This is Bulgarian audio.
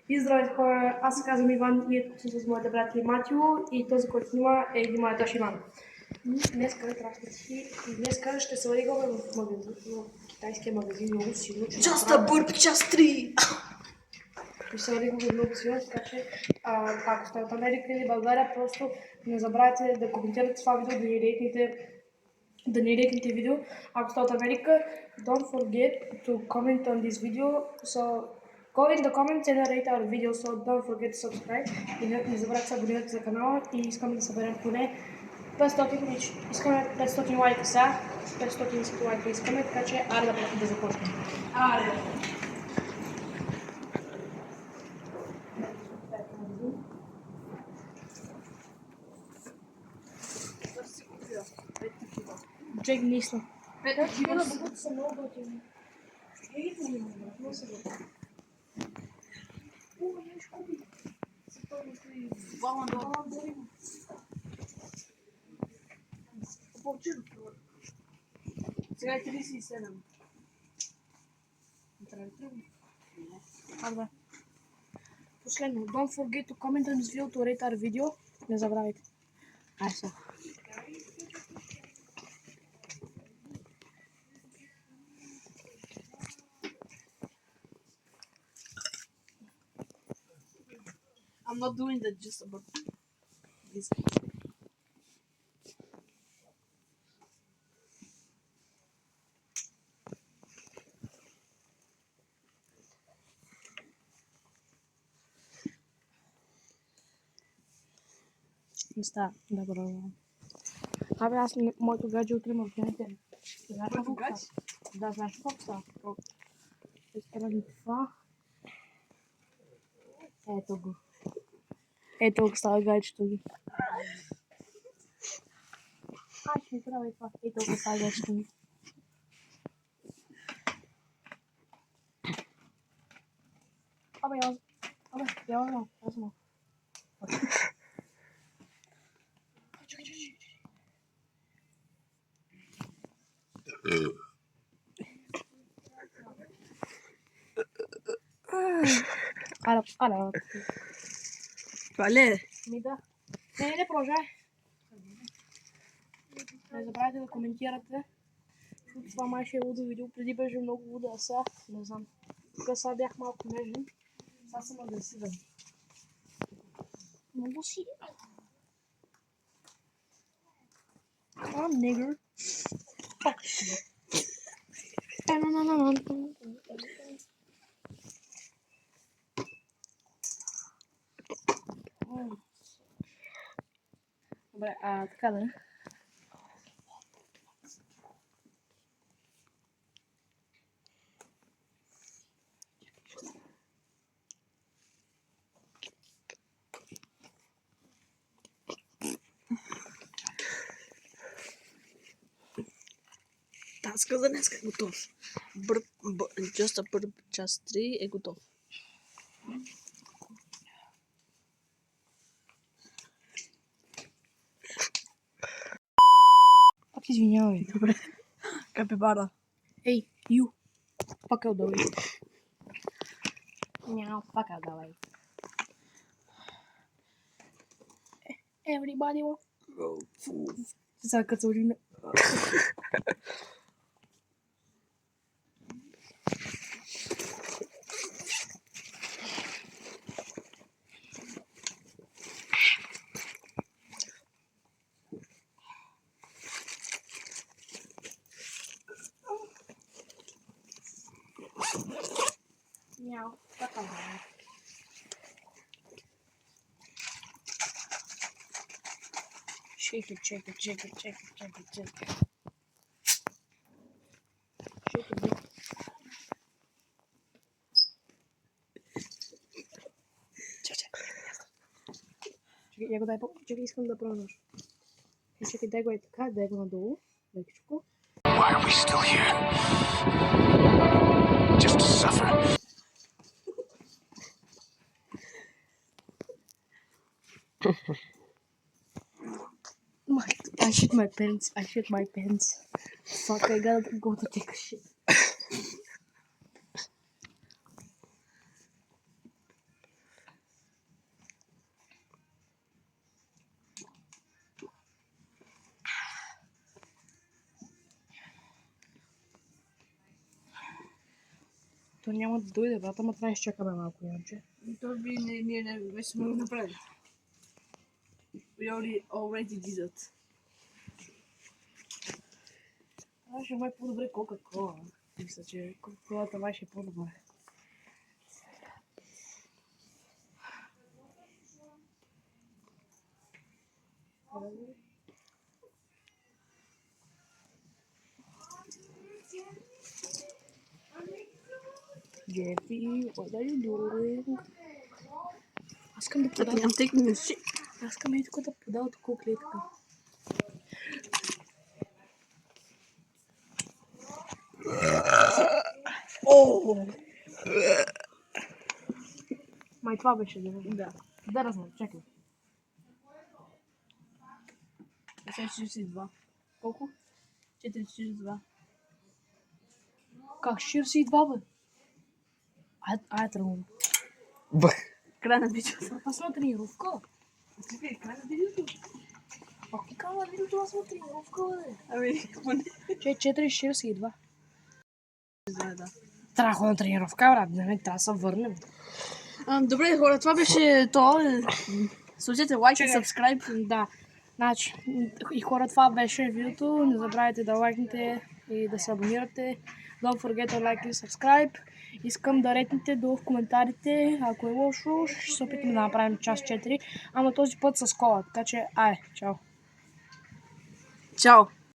И здравейте хора, аз се казвам Иван и ето съм с моите брати Матио и този, който снима е един моят Тош Иван. Днеска днеска ще се върнем в магазин, в китайския магазин, много силно. Just a burp, just 3! Ще се върнем много силно, така че ако сте от Америка или България, просто не забравяйте да коментирате това видео, да ни рекнете видео. Ако сте от Америка, don't forget to comment on this video. So go in the comments and rate our video, so don't forget to subscribe. И не забравяйте да се абонирате за канала и искаме да съберем поне 500, искаме 500 лайка сега. 500 лайка искаме, така че аре да започнем. Аре! Джек Нисла. Такива богата са много готини. Много са готини. О, нещо купи. $1. Сега е 37. Абе. Последно. Don't forget to comment on this video to rate our video. Не забравяйте. Ай сега. I'm not doing that just about this. Не става добро. Абе, аз моето гадже утре ме вдигнете. Знаеш какво става? Да, знаеш какво става? Изкарам това. Ето го. Ето го става гаджето ми. Аз ще ми правя и това. Ето го става гаджето ми. Абе, я възьму. Аля. Това ли е? Ми да. Не продължай. Не забравяйте да коментирате. Това май ще е лудо видео. Преди беше много лудо, а сега не знам. Тук сега бях малко нежен. Сега съм агресивен. Много си. Nigger. Fuck you. No. Добре, така да. Таска за днес е готов. Just a burp, just 3 е готов. Пак извинявай. Добре. Капибара. Ей, ю. Пак отдавай. Мяу, пак отдавай. Everybody will go food. За Кацурина. Мяу, пак отдавай. Shake it. Shake it. Shake it, bro. Чакай, я го дай чакай, искам да пробваш. Чакай, дай го е така, дай го надолу. Лекичко. Why are we still here? Just to suffer. I shit my pants. Fuck, I gotta go to take a shit. То няма да дойде, брат, ама трябва да изчакаме малко, Янче. То би ние вече сме го направили. We already did it. Аз ще май по-добре Кока-Кола. Мисля, че Кока-Колата май ще е по-добре. Jeffy, what are you doing? Аз искам да подам. I'm taking this shit. Аз искам и тук да подам от клетка. Май това беше, да. Да знам, чакай. 42. Колко? 442. Как 42, бе? Ай, тръгвам. Край на видеото. Аз съм на тренировка. Чакай, край на видеото. Пак ти казвам на видеото, аз съм на тренировка, бе. Ами, поне. 4,42. Да. Трябва да ходя на тренировка, брат. Не, трябва да се върнем. Добре, хора, това беше то. Слушайте лайк и Чакай. subscribe. Да. Значи, и хора, това беше видеото. Не забравяйте да лайкнете и да се абонирате. Don't forget to like и subscribe. Искам да ретнете долу в коментарите. Ако е лошо, ще се опитаме да направим част 4. Ама този път с кола. Така че, чао. Чао.